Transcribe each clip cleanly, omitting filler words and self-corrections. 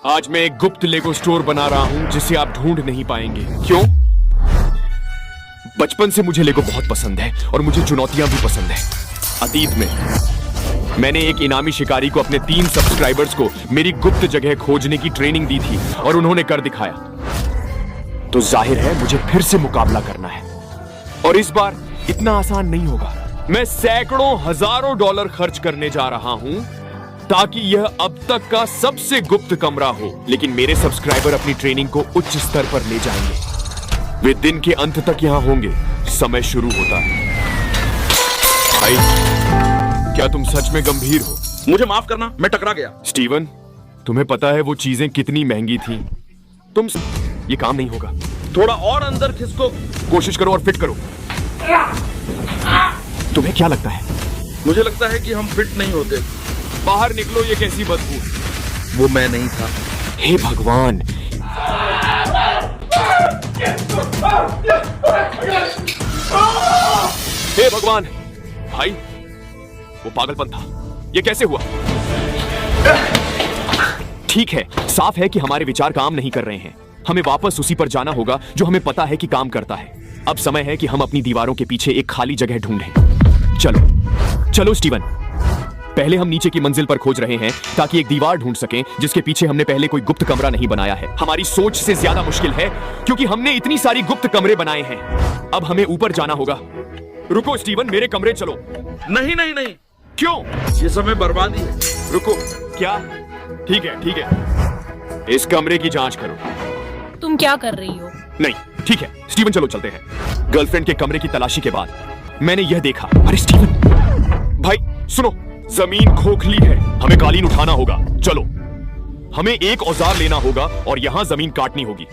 आज मैं एक गुप्त लेगो स्टोर बना रहा हूं जिसे आप ढूंढ नहीं पाएंगे। क्यों? बचपन से मुझे लेगो बहुत पसंद है और मुझे चुनौतियां भी पसंद है। अतीत में मैंने एक इनामी शिकारी को अपने 3 सब्सक्राइबर्स को मेरी गुप्त जगह खोजने की ट्रेनिंग दी थी और उन्होंने कर दिखाया। तो जाहिर है मुझे फिर से मुकाबला करना है और इस बार इतना आसान नहीं होगा। मैं सैकड़ों हजारों डॉलर खर्च करने जा रहा हूं ताकि यह अब तक का सबसे गुप्त कमरा हो, लेकिन मेरे सब्सक्राइबर अपनी ट्रेनिंग को उच्च स्तर पर ले जाएंगे। वे दिन के अंत तक यहां होंगे। समय शुरू होता है। भाई, क्या तुम सच में गंभीर हो? मुझे माफ करना, मैं टकरा गया। स्टीवन, तुम्हें पता है वो चीजें कितनी महंगी थी? ये काम नहीं होगा। थोड़ा और अंदर खिसको। कोशिश करो और फिट करो। तुम्हें क्या लगता है? मुझे लगता है कि हम फिट नहीं होते। बाहर निकलो, ये कैसी बदबू? वो मैं नहीं था। हे भगवान! हे भगवान! भाई, वो पागलपन था। ये कैसे हुआ? ठीक है, साफ है कि हमारे विचार काम नहीं कर रहे हैं। हमें वापस उसी पर जाना होगा जो हमें पता है कि काम करता है। अब समय है कि हम अपनी दीवारों के पीछे एक खाली जगह ढूंढें। चलो स्टीवन, पहले हम नीचे की मंजिल पर खोज रहे हैं ताकि एक दीवार ढूंढ सकें जिसके पीछे हमने पहले कोई गुप्त कमरा नहीं बनाया है। हमारी सोच से ज्यादा मुश्किल है क्योंकि हमने इतनी सारी गुप्त कमरे बनाए हैं। अब हमें ऊपर जाना होगा। रुको स्टीवन, मेरे कमरे चलो। नहीं नहीं नहीं। क्यों? ये समय बर्बादी है। रुको। क्या? ठीक है, इस कमरे की जांच करो। तुम क्या कर रही हो? नहीं, ठीक है स्टीवन, चलो चलते हैं। गर्लफ्रेंड के कमरे की तलाशी के बाद मैंने यह देखा। अरे स्टीवन भाई सुनो, जमीन खोखली है। हमें कालीन उठाना होगा। चलो, हमें एक औजार लेना होगा और यहां जमीन काटनी होगी।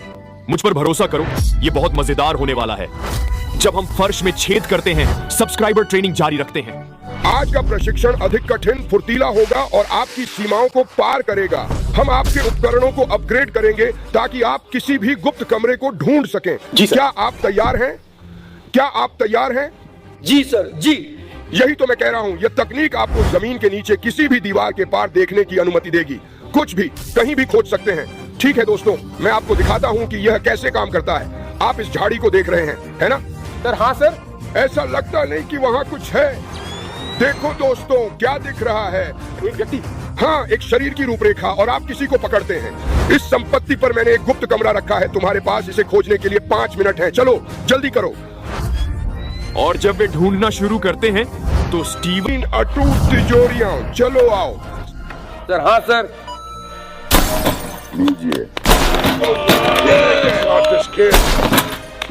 मुझ पर भरोसा करो, यह बहुत मजेदार होने वाला है। जब हम फर्श में छेद करते हैं, सब्सक्राइबर ट्रेनिंग जारी रखते हैं। आज का प्रशिक्षण अधिक कठिन, फुर्तीला होगा और आपकी सीमाओं को पार करेगा। हम आपके उपकरणों को अपग्रेड करेंगे ताकि आप किसी भी गुप्त कमरे को ढूंढ सकें। जी सर। क्या आप तैयार हैं? क्या आप तैयार हैं? जी सर, जी। यही तो मैं कह रहा हूँ। यह तकनीक आपको जमीन के नीचे किसी भी दीवार के पार देखने की अनुमति देगी। कुछ भी, कहीं भी खोज सकते हैं। ठीक है दोस्तों, मैं आपको दिखाता हूँ कि यह कैसे काम करता है। आप इस झाड़ी को देख रहे हैं, है ना? सर हाँ सर। ऐसा लगता नहीं कि वहाँ कुछ है। देखो दोस्तों, क्या दिख रहा है? एक व्यक्ति। हाँ, एक शरीर की रूपरेखा और आप किसी को पकड़ते हैं। इस संपत्ति पर मैंने एक गुप्त कमरा रखा है। तुम्हारे पास इसे खोजने के लिए 5 मिनट है। चलो जल्दी करो। और जब वे ढूंढना शुरू करते हैं तो स्टीवन अटूट तिजोरियां, चलो आओ। सर हाँ सर। लीजिए।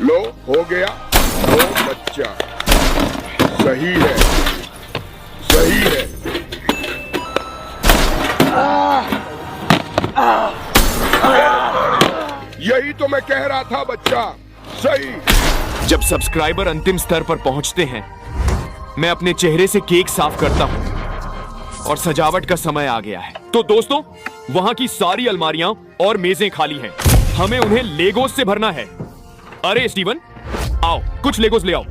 लो, हो गया। लो बच्चा, सही है, सही है। यही तो मैं कह रहा था बच्चा, सही। जब सब्सक्राइबर अंतिम स्तर पर पहुंचते हैं, मैं अपने चेहरे से केक साफ करता हूं और सजावट का समय आ गया है। तो दोस्तों, वहां की सारी अलमारियां और मेजें खाली हैं। हमें उन्हें लेगोस से भरना है। अरे स्टीवन, आओ, कुछ लेगोस ले आओ।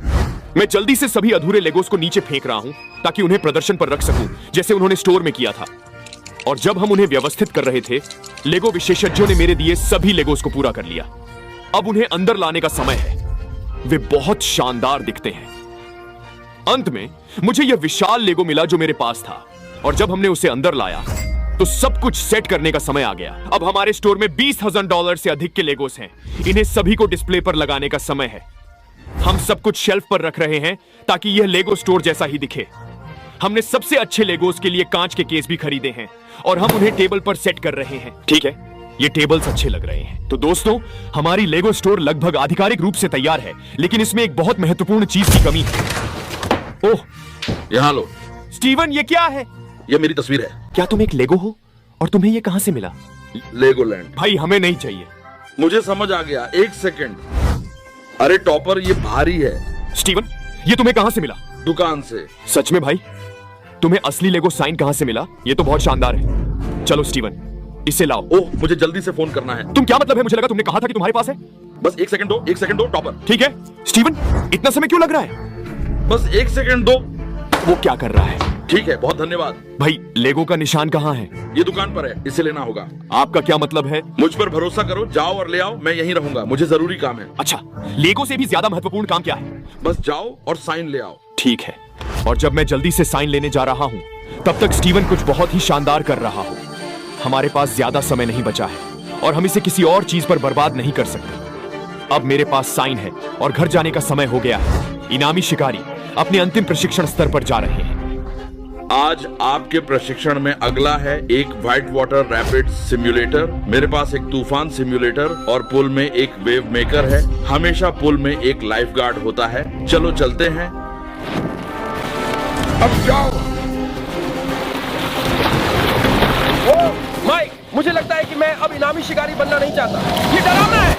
मैं जल्दी से सभी अधूरे लेगोस को नीचे फेंक रहा हूं ताकि उन्हें प्रदर्शन पर रख सकूं, जैसे उन्होंने स्टोर में किया था। और जब हम उन्हें व्यवस्थित कर रहे थे, लेगो विशेषज्ञों ने मेरे दिए सभी लेगोस को पूरा कर लिया। अब उन्हें अंदर लाने का समय है। वे बहुत शानदार दिखते हैं। अंत में मुझे यह विशाल लेगो मिला जो मेरे पास था, और जब हमने उसे अंदर लाया तो सब कुछ सेट करने का समय आ गया। अब हमारे स्टोर में $20,000 से अधिक के लेगोस हैं। इन्हें सभी को डिस्प्ले पर लगाने का समय है। हम सब कुछ शेल्फ पर रख रहे हैं ताकि यह लेगो स्टोर जैसा ही दिखे। हमने सबसे अच्छे लेगोस के लिए कांच के केस भी खरीदे हैं और हम उन्हें टेबल पर सेट कर रहे हैं। ठीक है, ये टेबल्स अच्छे लग रहे हैं। तो दोस्तों, हमारी लेगो स्टोर लगभग आधिकारिक रूप से तैयार है, लेकिन इसमें एक बहुत महत्वपूर्ण चीज की कमी है। ओह, यहाँ लो। स्टीवन, ये क्या है? ये मेरी तस्वीर है। क्या तुम एक लेगो हो? और तुम्हें ये कहां से मिला? लेगोलैंड। भाई, हमें नहीं चाहिए। मुझे समझ आ गया, एक सेकंड। अरे टॉपर, ये भारी है। स्टीवन, ये तुम्हें कहां से मिला? दुकान से। सच में भाई? तुम्हें असली लेगो साइन कहां से मिला? ये तो बहुत शानदार है। चलो स्टीवन, इसे लाओ। ओह, मुझे जल्दी से फोन करना है। तुम क्या मतलब है? मुझे लगा तुमने कहा था कि तुम्हारे पास है। बस एक सेकंड दो, एक सेकंड दो टॉपर। ठीक है स्टीवन, इतना समय क्यों लग रहा है? बस एक सेकंड दो। वो क्या कर रहा है? ठीक है, बहुत धन्यवाद। भाई लेगो का निशान कहाँ है? ये दुकान पर है, इसे लेना होगा। आपका क्या मतलब है? मुझ पर भरोसा करो, जाओ और ले आओ, मैं यहीं रहूंगा, मुझे जरूरी काम है। अच्छा, लेगो से भी ज्यादा महत्वपूर्ण काम क्या है? बस जाओ और साइन ले आओ। ठीक है। और जब मैं जल्दी से साइन लेने जा रहा हूँ तब तक स्टीवन कुछ बहुत ही शानदार कर रहा हो। हमारे पास ज्यादा समय नहीं बचा है और हम इसे किसी और चीज पर बर्बाद नहीं कर सकते। अब मेरे पास साइन है और घर जाने का समय हो गया है। इनामी शिकारी अपने अंतिम प्रशिक्षण स्तर पर जा रहे हैं। आज आपके प्रशिक्षण में अगला है एक व्हाइट वाटर रैपिड सिम्युलेटर, मेरे पास एक तूफान सिम्युलेटर और पुल में एक वेव मेकर है। हमेशा पुल में एक लाइफ गार्ड होता है। चलो चलते हैं। अब जाओ। माइक, मुझे लगता है कि मैं अब इनामी शिकारी बनना नहीं चाहता। ये डरावना है।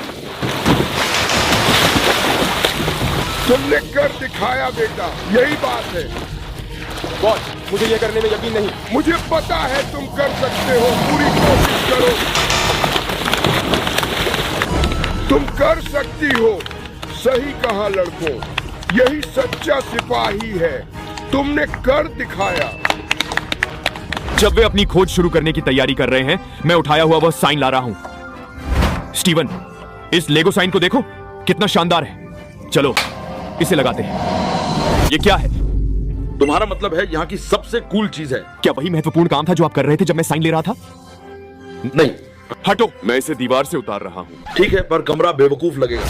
तुमने कर दिखाया बेटा, यही बात है। बॉस, मुझे ये करने में यकीन नहीं। मुझे पता है तुम कर सकते हो, पूरी कोशिश करो। तुम कर सकती हो। सही कहा लड़कों, यही सच्चा सिपाही है। तुमने कर दिखाया। जब वे अपनी खोज शुरू करने की तैयारी कर रहे हैं, मैं उठाया हुआ वह साइन ला रहा हूं। स्टीवन, इस लेगो साइन को देखो, कितना शानदार है। चलो इसे लगाते हैं। ये क्या है? तुम्हारा मतलब है यहाँ की सबसे कूल चीज है? क्या वही महत्वपूर्ण काम था जो आप कर रहे थे जब मैं साइन ले रहा था? नहीं। हटो, मैं इसे दीवार से उतार रहा हूं। ठीक है, पर कमरा बेवकूफ लगेगा।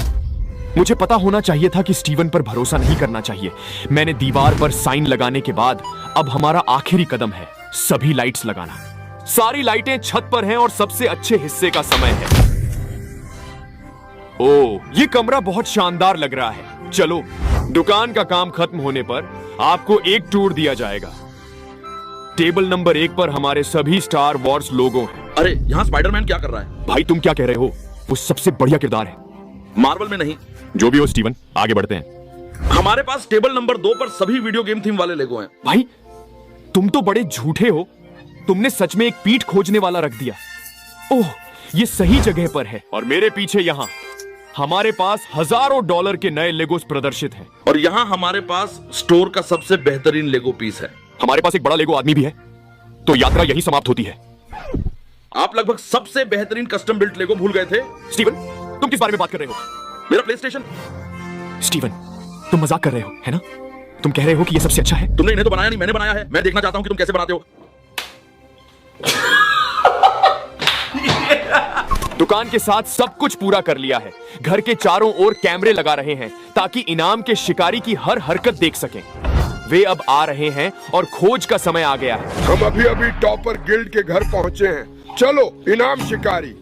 मुझे पता होना चाहिए था कि स्टीवन पर भरोसा नहीं करना चाहिए। मैंने दीवार पर साइन लगाने के बाद अब हमारा आखिरी कदम है सभी लाइट्स लगाना। सारी लाइटें छत पर हैं और सबसे अच्छे हिस्से का समय है। ओह, ये कमरा बहुत शानदार लग रहा है। चलो, दुकान का काम खत्म होने पर आपको एक टूर दिया जाएगा। टेबल नंबर 1 पर हमारे सभी स्टार वॉर्स लोगो हैं। अरे, यहाँ स्पाइडरमैन क्या कर रहा है? भाई तुम क्या कह रहे हो? वो सबसे बढ़िया किरदार है। मार्वल में नहीं। जो भी हो स्टीवन, आगे बढ़ते हैं। हमारे पास टेबल नंबर 2 पर सभी वीडियो गेम थीम वाले लेगो हैं। भाई तुम तो बड़े झूठे हो। तुमने सच में एक पीठ खोजने वाला रख दिया। ओह, ये सही जगह पर है। और मेरे पीछे यहाँ हमारे पास हजारों डॉलर के नए लेगोस प्रदर्शित हैं। और यहाँ हमारे पास स्टोर का सबसे बेहतरीन लेगो पीस है। हमारे पास एक बड़ा लेगो आदमी भी है। तो यात्रा यही समाप्त होती है। आप लगभग सबसे बेहतरीन कस्टम बिल्ट लेगो भूल गए थे। स्टीवन, तुम किस बारे में बात कर रहे हो? मेरा प्ले स्टेशन। स्टीवन, तुम मजाक कर रहे हो, है ना? तुम कह रहे हो कि ये सबसे अच्छा है? तुमने इन्हें तो बनाया नहीं, मैंने बनाया है। मैं देखना चाहता हूं कि तुम कैसे बनाते हो। दुकान के साथ सब कुछ पूरा कर लिया है। घर के चारों ओर कैमरे लगा रहे हैं ताकि इनाम के शिकारी की हर हरकत देख सकें। वे अब आ रहे हैं और खोज का समय आ गया है। हम अभी अभी टॉपर गिल्ड के घर पहुंचे हैं। चलो इनाम शिकारी।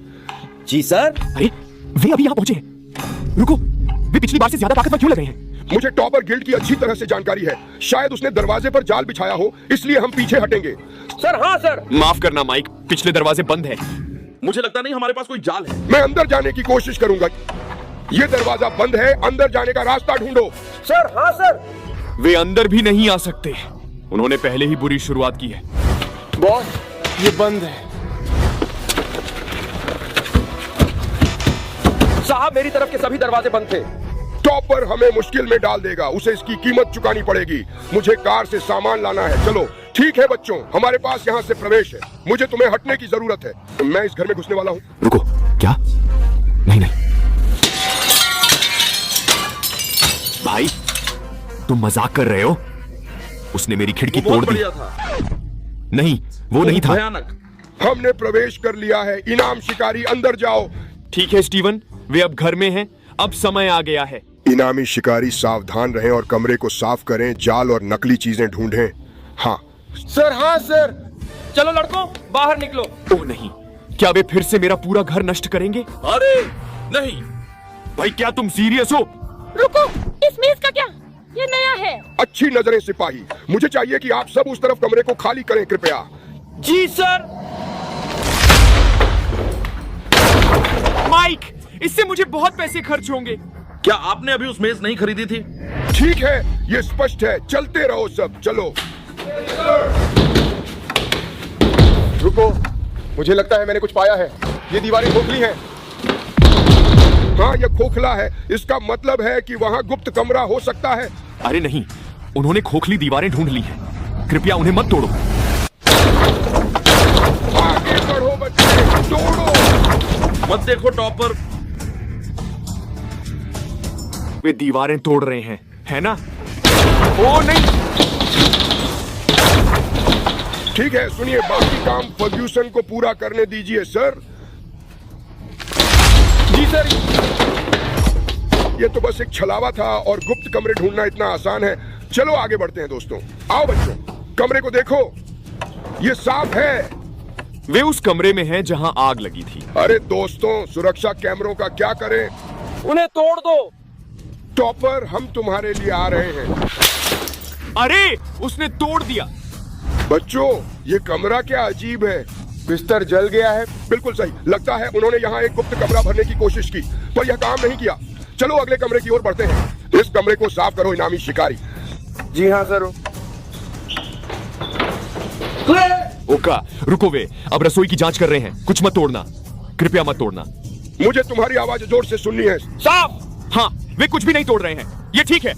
जी सर। अरे, वे अभी यहाँ पहुंचे हैं। रुको, वे पिछली बार से ज्यादा ताकतवर क्यों लग रहे हैं? मुझे टॉपर गिल्ड की अच्छी तरह से जानकारी है। शायद उसने दरवाजे पर जाल बिछाया हो, इसलिए हम पीछे हटेंगे। सर, हाँ सर। माफ करना माइक, पिछले दरवाजे बंद है। मुझे लगता नहीं हमारे पास कोई जाल है। मैं अंदर जाने की कोशिश करूंगा। ये दरवाजा बंद है, अंदर जाने का रास्ता ढूंढो। सर, हाँ सर। वे अंदर भी नहीं आ सकते। उन्होंने पहले ही बुरी शुरुआत की है। बॉस, ये बंद है। साहब, मेरी तरफ के सभी दरवाजे बंद थे। टॉपर हमें मुश्किल में डाल देगा। उसे इसकी कीमत चुकानी पड़ेगी। मुझे कार से सामान लाना है। चलो ठीक है बच्चों, हमारे पास यहाँ से प्रवेश है। मुझे तुम्हें हटने की जरूरत है। मैं इस घर में घुसने वाला हूँ। रुको, क्या? नहीं नहीं भाई, तुम मजाक कर रहे हो? उसने मेरी खिड़की वो तोड़ बहुत दी। बढ़िया था। नहीं, वो नहीं था। भयानक। हमने प्रवेश कर लिया है। इनाम शिकारी अंदर जाओ। ठीक है स्टीवन, वे अब घर में हैं। अब समय आ गया है। इनामी शिकारी सावधान रहें और कमरे को साफ करें। जाल और नकली चीजें ढूंढें। हाँ सर, हाँ सर। चलो लड़कों, बाहर निकलो। ओह नहीं, क्या वे फिर से मेरा पूरा घर नष्ट करेंगे? अरे नहीं। भाई क्या तुम सीरियस हो? रुको, इस मेज का क्या? ये नया है। अच्छी नजरें सिपाही। मुझे चाहिए कि आप सब उस तरफ कमरे को खाली करें कृपया। जी सर। माइक, इससे मुझे बहुत पैसे खर्च होंगे। क्या आपने अभी उस मेज नहीं खरीदी थी? ठीक है, ये स्पष्ट है। चलते रहो सब। चलो। रुको, मुझे लगता है मैंने कुछ पाया है। ये दीवारें खोखली हैं। हाँ, ये खोखला है। इसका मतलब है कि वहाँ गुप्त कमरा हो सकता है। अरे नहीं, उन्होंने खोखली दीवारें ढूंढ ली हैं। कृपया उन्हें मत तोड़ो। आगे बढ़ो बच्चे, तोड़ो। मत देखो टॉपर। वे दीवारें तोड़ रहे हैं, है ना? ओ नहीं। ठीक है, सुनिए, बाकी काम फर्ग्यूसन को पूरा करने दीजिए सर। जी सर। ये तो बस एक छलावा था और गुप्त कमरे ढूंढना इतना आसान है। चलो आगे बढ़ते हैं दोस्तों। आओ बच्चों, कमरे को देखो, ये साफ है। वे उस कमरे में हैं जहां आग लगी थी। अरे दोस्तों, सुरक्षा कैमरों का क्या करें? उन्हें तोड़ दो। टॉपर, हम तुम्हारे लिए आ रहे हैं। अरे उसने तोड़ दिया। बच्चों, ये कमरा क्या अजीब है। बिस्तर जल गया है। बिल्कुल सही, लगता है उन्होंने यहाँ एक गुप्त कमरा भरने की कोशिश की, पर यह काम नहीं किया। चलो अगले कमरे की ओर बढ़ते हैं। इस कमरे को साफ करो इनामी शिकारी। जी हाँ सर। ओका, रुको, वे अब रसोई की जांच कर रहे हैं। कुछ मत तोड़ना, कृपया मत तोड़ना। मुझे तुम्हारी आवाज जोर से सुननी है। साफ। हाँ, वे कुछ भी नहीं तोड़ रहे हैं, ये ठीक है।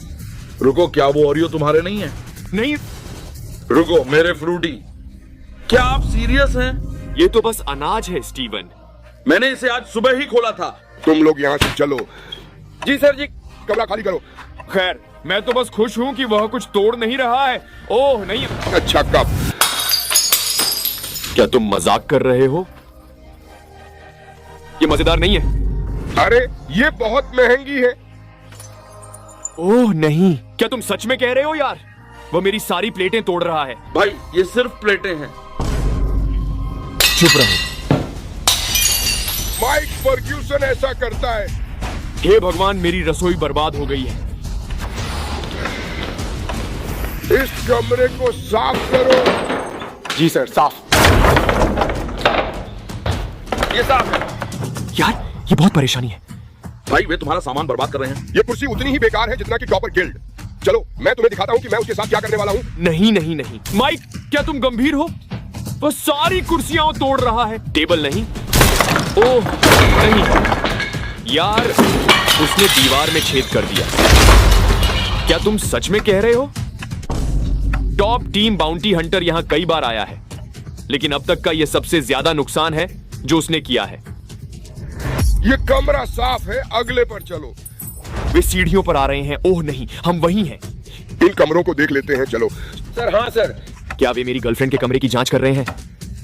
रुको, क्या वो ओरियो तुम्हारे नहीं है? नहीं, रुको मेरे फ्रूटी, क्या आप सीरियस हैं? ये तो बस अनाज है स्टीवन। मैंने इसे आज सुबह ही खोला था। तुम लोग यहाँ से चलो। जी सर जी। कमरा खाली करो। खैर, मैं तो बस खुश हूं कि वह कुछ तोड़ नहीं रहा है। ओह नहीं। अच्छा, कब? क्या तुम मजाक कर रहे हो? ये मजेदार नहीं है। अरे ये बहुत महंगी है। ओह नहीं, क्या तुम सच में कह रहे हो यार? वह मेरी सारी प्लेटें तोड़ रहा है। भाई ये सिर्फ प्लेटें हैं। चुप रहो। माइक फर्ग्यूसन ऐसा करता है। हे भगवान, मेरी रसोई बर्बाद हो गई है। इस कमरे को साफ करो। जी सर, साफ। ये साफ है। यार, ये बहुत परेशानी है। भाई वे तुम्हारा सामान बर्बाद कर रहे हैं। ये कुर्सी उतनी ही बेकार है जितना कि टॉपर गिल्ड। चलो मैं तुम्हें दिखाता हूँ कि मैं उसके साथ क्या करने वाला हूँ। नहीं नहीं नहीं, माइक, क्या तुम गंभीर हो? वह सारी कुर्सियां तोड़ रहा है, टेबल नहीं। ओह नहीं यार, उसने दीवार में छेद कर दिया। क्या तुम सच में कह रहे हो? टॉप टीम बाउंटी हंटर यहां कई बार आया है, लेकिन अब तक का यह सबसे ज्यादा नुकसान है जो उसने किया है। ये कमरा साफ है, अगले पर चलो। वे सीढ़ियों पर आ रहे हैं। ओह नहीं, हम वहीं हैं। इन कमरों को देख लेते हैं, चलो। सर हाँ सर। क्या वे मेरी गर्लफ्रेंड के कमरे की जांच कर रहे हैं?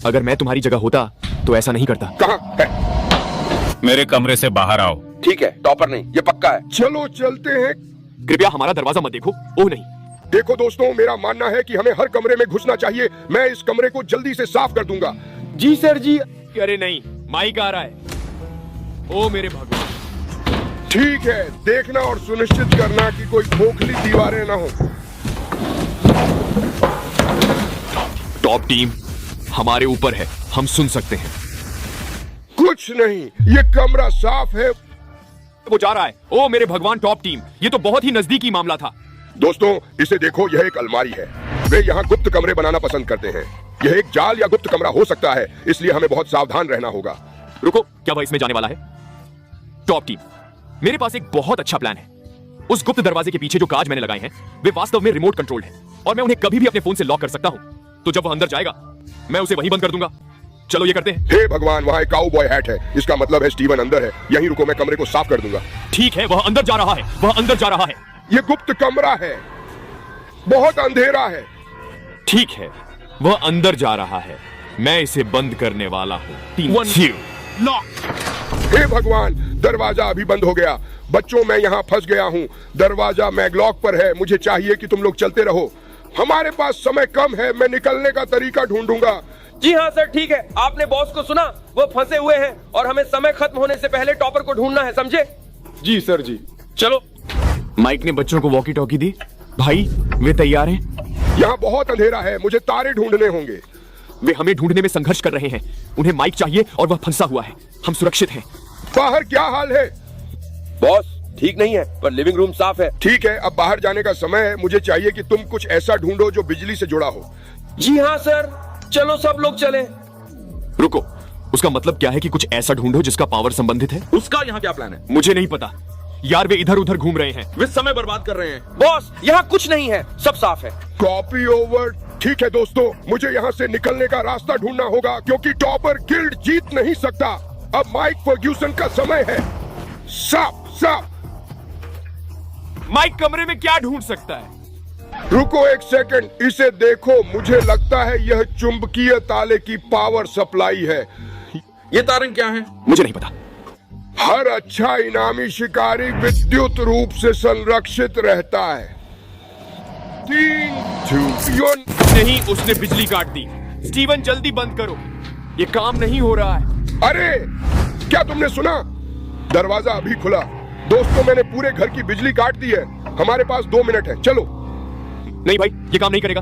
अगर मैं तुम्हारी जगह होता तो ऐसा नहीं करता। कहाँ है? मेरे कमरे से बाहर आओ। ठीक है, टॉपर नहीं, ये पक्का है। चलो चलते हैं। कृपया हमारा दरवाजा मत देखो। ओह नहीं। देखो दोस्तों, मेरा मानना है कि हमें हर कमरे में घुसना चाहिए। मैं इस कमरे को जल्दी से साफ कर दूंगा। जी सर जी। अरे नहीं, माइक आ रहा है। ओ मेरे भगवान। ठीक है, देखना और सुनिश्चित करना कि कोई खोखली दीवारें ना हो। टॉप टीम हमारे ऊपर है, हम सुन सकते हैं। कुछ नहीं, ये कमरा साफ है। वो जा रहा है। ओ मेरे भगवान, टॉप टीम, ये तो बहुत ही नजदीकी मामला था। दोस्तों इसे देखो, यह एक अलमारी है। वे यहाँ गुप्त कमरे बनाना पसंद करते हैं। यह एक जाल या गुप्त कमरा हो सकता है, इसलिए हमें बहुत सावधान रहना होगा। रुको, क्या वह इसमें जाने वाला है? टॉप टीम, मेरे पास एक बहुत अच्छा प्लान है। उस गुप्त दरवाजे के पीछे जो कांच मैंने लगाए हैं, वे वास्तव में रिमोट कंट्रोल्ड हैं और मैं उन्हें कभी भी अपने फोन से लॉक कर सकता हूं। तो जब वह अंदर जाएगा, मैं उसे वहीं बंद कर दूंगा। चलो ये करते हैं। हे भगवान, वहाँ एक काउबॉय हैट है। इसका मतलब है स्टीवन अंदर है। यहीं रुको, मैं कमरे को साफ कर दूंगा। ठीक है, वह अंदर जा रहा है, वह अंदर जा रहा है। ये गुप्त कमरा है, बहुत अंधेरा है। ठीक है, वह अंदर जा रहा है। मैं इसे बंद करने वाला हूँ। हे भगवान, दरवाजा अभी बंद हो गया। बच्चों, मैं यहाँ फंस गया हूँ। दरवाजा मैगलॉक पर है। मुझे चाहिए कि तुम लोग चलते रहो। हमारे पास समय कम है, मैं निकलने का तरीका ढूंढूंगा। जी हाँ सर, ठीक है। आपने बॉस को सुना, वो फंसे हुए हैं और हमें समय खत्म होने से पहले टॉपर को ढूंढना है, समझे? जी सर जी। चलो। माइक ने बच्चों को वॉकी टॉकी दी। भाई, वे तैयार हैं? यहाँ बहुत अंधेरा है, मुझे तारे ढूंढने होंगे। वे हमें ढूंढने में संघर्ष कर रहे हैं। उन्हें माइक चाहिए और वह फंसा हुआ है। हम सुरक्षित हैं। बाहर क्या हाल है? बॉस ठीक नहीं है, पर लिविंग रूम साफ है। ठीक है, अब बाहर जाने का समय है। मुझे चाहिए कि तुम कुछ ऐसा ढूंढो जो बिजली से जुड़ा हो। जी हाँ सर, चलो सब लोग चलें। रुको, उसका मतलब क्या है कि कुछ ऐसा ढूंढो जिसका पावर संबंधित है? उसका यहाँ क्या प्लान है? मुझे नहीं पता यार, वे इधर उधर घूम रहे हैं। वे समय बर्बाद कर रहे हैं। बॉस यहाँ कुछ नहीं है, सब साफ है। Copy over. ठीक है दोस्तों, मुझे यहाँ से निकलने का रास्ता ढूंढना होगा क्योंकि टॉपर गिल्ड जीत नहीं सकता। अब माइक फर्ग्यूसन का समय है। साफ साफ। माइक कमरे में क्या ढूंढ सकता है? रुको एक सेकंड, इसे देखो। मुझे लगता है यह चुंबकीय ताले की पावर सप्लाई है। ये तारें क्या हैं? मुझे नहीं पता। हर अच्छा इनामी शिकारी विद्युत रूप से संरक्षित रहता है। 3, 2, 1। नहीं, उसने बिजली काट दी। स्टीवन जल्दी बंद करो, ये काम नहीं हो रहा है। अरे क्या तुमने सुना? दरवाजा अभी खुला। दोस्तों, मैंने पूरे घर की बिजली काट दी है। हमारे पास 2 मिनट है, चलो। नहीं भाई, ये काम नहीं करेगा।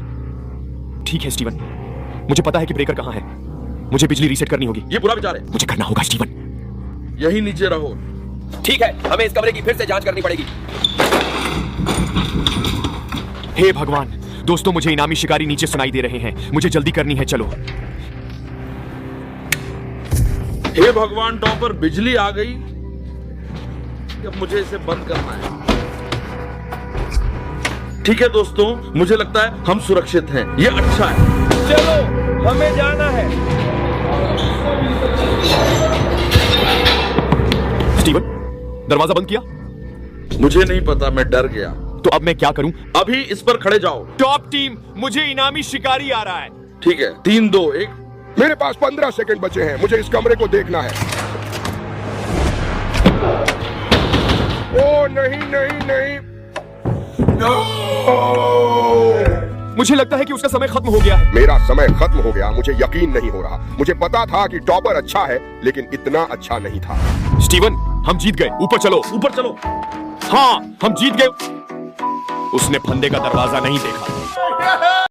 ठीक है स्टीवन, मुझे पता है कि ब्रेकर कहाँ है। मुझे बिजली रीसेट करनी होगी। ये बुरा विचार है। मुझे करना होगा स्टीवन। यही नीचे रहो। ठीक है, हमें इस कमरे की फिर से जांच करनी पड़ेगी। हे भगवान, दोस्तों मुझे इनामी शिकारी नीचे सुनाई दे रहे हैं। मुझे जल्दी करनी है, चलो। हे भगवान, टॉपर बिजली आ गई। अब मुझे इसे बंद करना है। ठीक है दोस्तों, मुझे लगता है हम सुरक्षित हैं। ये अच्छा है। चलो, हमें जाना है। स्टीवन, दरवाजा बंद किया? मुझे नहीं पता, मैं डर गया। तो अब मैं क्या करूं? अभी इस पर खड़े जाओ। टॉप टीम, मुझे इनामी शिकारी आ रहा है। ठीक है, 3, 2, 1। मेरे पास 15 सेकंड बचे हैं। मुझे इस कमरे को देखना है। ओ नहीं नहीं नहीं। मुझे लगता है कि उसका समय खत्म हो गया है। मेरा समय खत्म हो गया। मुझे यकीन नहीं हो रहा। मुझे पता था कि टॉपर अच्छा है, लेकिन इतना अच्छा नहीं था। स्टीवन, हम जीत गए। ऊपर चलो। ऊपर चलो। हाँ, हम जीत गए। उसने फंदे का दरवाजा नहीं देखा।